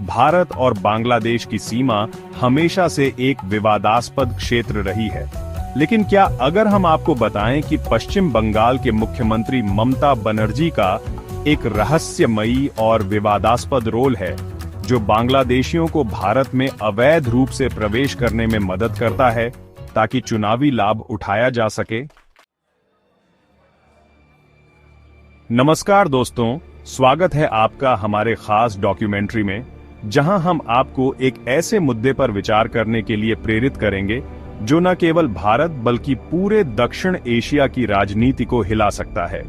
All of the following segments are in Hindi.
भारत और बांग्लादेश की सीमा हमेशा से एक विवादास्पद क्षेत्र रही है। लेकिन क्या अगर हम आपको बताएं कि पश्चिम बंगाल के मुख्यमंत्री ममता बनर्जी का एक रहस्यमयी और विवादास्पद रोल है, जो बांग्लादेशियों को भारत में अवैध रूप से प्रवेश करने में मदद करता है ताकि चुनावी लाभ उठाया जा सके। नमस्कार दोस्तों, स्वागत है आपका हमारे खास डॉक्यूमेंट्री में, जहां हम आपको एक ऐसे मुद्दे पर विचार करने के लिए प्रेरित करेंगे जो न केवल भारत बल्कि पूरे दक्षिण एशिया की राजनीति को हिला सकता है।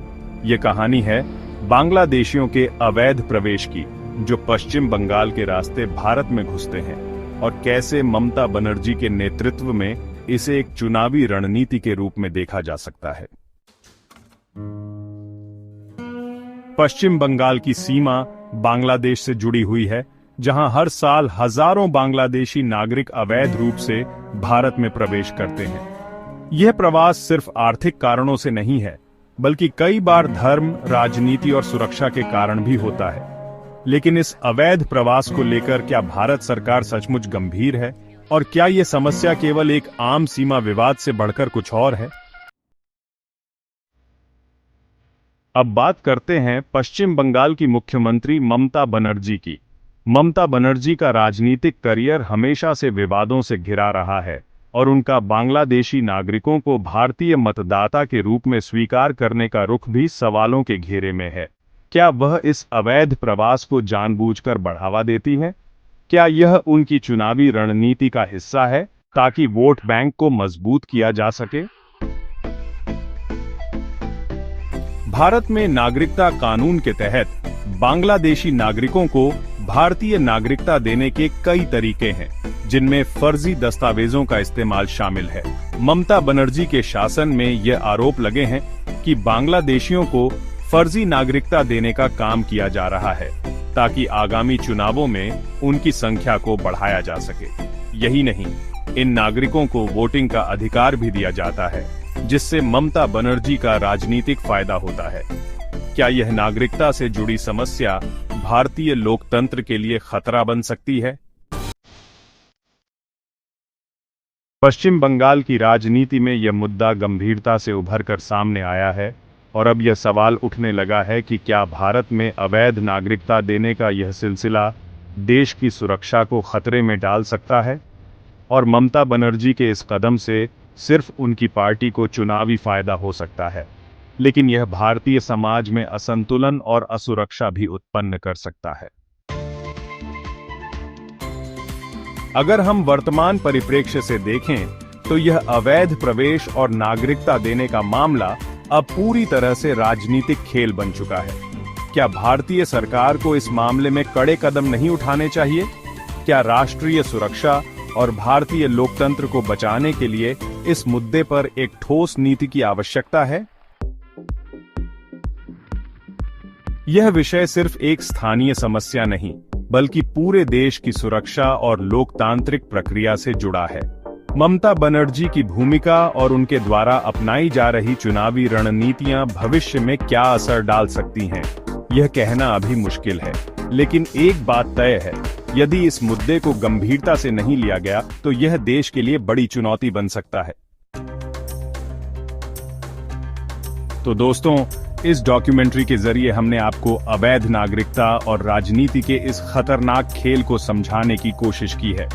ये कहानी है बांग्लादेशियों के अवैध प्रवेश की, जो पश्चिम बंगाल के रास्ते भारत में घुसते हैं, और कैसे ममता बनर्जी के नेतृत्व में इसे एक चुनावी रणनीति के रूप में देखा जा सकता है। पश्चिम बंगाल की सीमा बांग्लादेश से जुड़ी हुई है, जहां हर साल हजारों बांग्लादेशी नागरिक अवैध रूप से भारत में प्रवेश करते हैं। यह प्रवास सिर्फ आर्थिक कारणों से नहीं है, बल्कि कई बार धर्म, राजनीति और सुरक्षा के कारण भी होता है। लेकिन इस अवैध प्रवास को लेकर क्या भारत सरकार सचमुच गंभीर है, और क्या यह समस्या केवल एक आम सीमा विवाद से बढ़कर कुछ और है? अब बात करते हैं पश्चिम बंगाल की मुख्यमंत्री ममता बनर्जी की। ममता बनर्जी का राजनीतिक करियर हमेशा से विवादों से घिरा रहा है, और उनका बांग्लादेशी नागरिकों को भारतीय मतदाता के रूप में स्वीकार करने का रुख भी सवालों के घेरे में है। क्या वह इस अवैध प्रवास को जानबूझकर बढ़ावा देती है? क्या यह उनकी चुनावी रणनीति का हिस्सा है, ताकि वोट बैंक को मजबूत किया जा सके? भारत में नागरिकता कानून के तहत बांग्लादेशी नागरिकों को भारतीय नागरिकता देने के कई तरीके हैं, जिनमें फर्जी दस्तावेजों का इस्तेमाल शामिल है। ममता बनर्जी के शासन में यह आरोप लगे हैं कि बांग्लादेशियों को फर्जी नागरिकता देने का काम किया जा रहा है, ताकि आगामी चुनावों में उनकी संख्या को बढ़ाया जा सके। यही नहीं, इन नागरिकों को वोटिंग का अधिकार भी दिया जाता है, जिससे ममता बनर्जी का राजनीतिक फायदा होता है। क्या यह नागरिकता से जुड़ी समस्या भारतीय लोकतंत्र के लिए खतरा बन सकती है? पश्चिम बंगाल की राजनीति में यह मुद्दा गंभीरता से उभरकर सामने आया है, और अब यह सवाल उठने लगा है कि क्या भारत में अवैध नागरिकता देने का यह सिलसिला देश की सुरक्षा को खतरे में डाल सकता है, और ममता बनर्जी के इस कदम से सिर्फ उनकी पार्टी को चुनावी फायदा हो सकता है, लेकिन यह भारतीय समाज में असंतुलन और असुरक्षा भी उत्पन्न कर सकता है। अगर हम वर्तमान परिप्रेक्ष्य से देखें, तो यह अवैध प्रवेश और नागरिकता देने का मामला अब पूरी तरह से राजनीतिक खेल बन चुका है। क्या भारतीय सरकार को इस मामले में कड़े कदम नहीं उठाने चाहिए? क्या राष्ट्रीय सुरक्षा और भारतीय लोकतंत्र को बचाने के लिए इस मुद्दे पर एक ठोस नीति की आवश्यकता है? यह विषय सिर्फ एक स्थानीय समस्या नहीं, बल्कि पूरे देश की सुरक्षा और लोकतांत्रिक प्रक्रिया से जुड़ा है। ममता बनर्जी की भूमिका और उनके द्वारा अपनाई जा रही चुनावी रणनीतियां भविष्य में क्या असर डाल सकती हैं, यह कहना अभी मुश्किल है। लेकिन एक बात तय है, यदि इस मुद्दे को गंभीरता से नहीं लिया गया, तो यह देश के लिए बड़ी चुनौती बन सकता है। तो दोस्तों, इस डॉक्यूमेंट्री के जरिए हमने आपको अवैध नागरिकता और राजनीति के इस खतरनाक खेल को समझाने की कोशिश की है।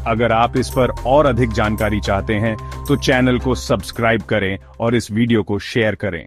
अगर आप इस पर और अधिक जानकारी चाहते हैं, तो चैनल को सब्सक्राइब करें और इस वीडियो को शेयर करें।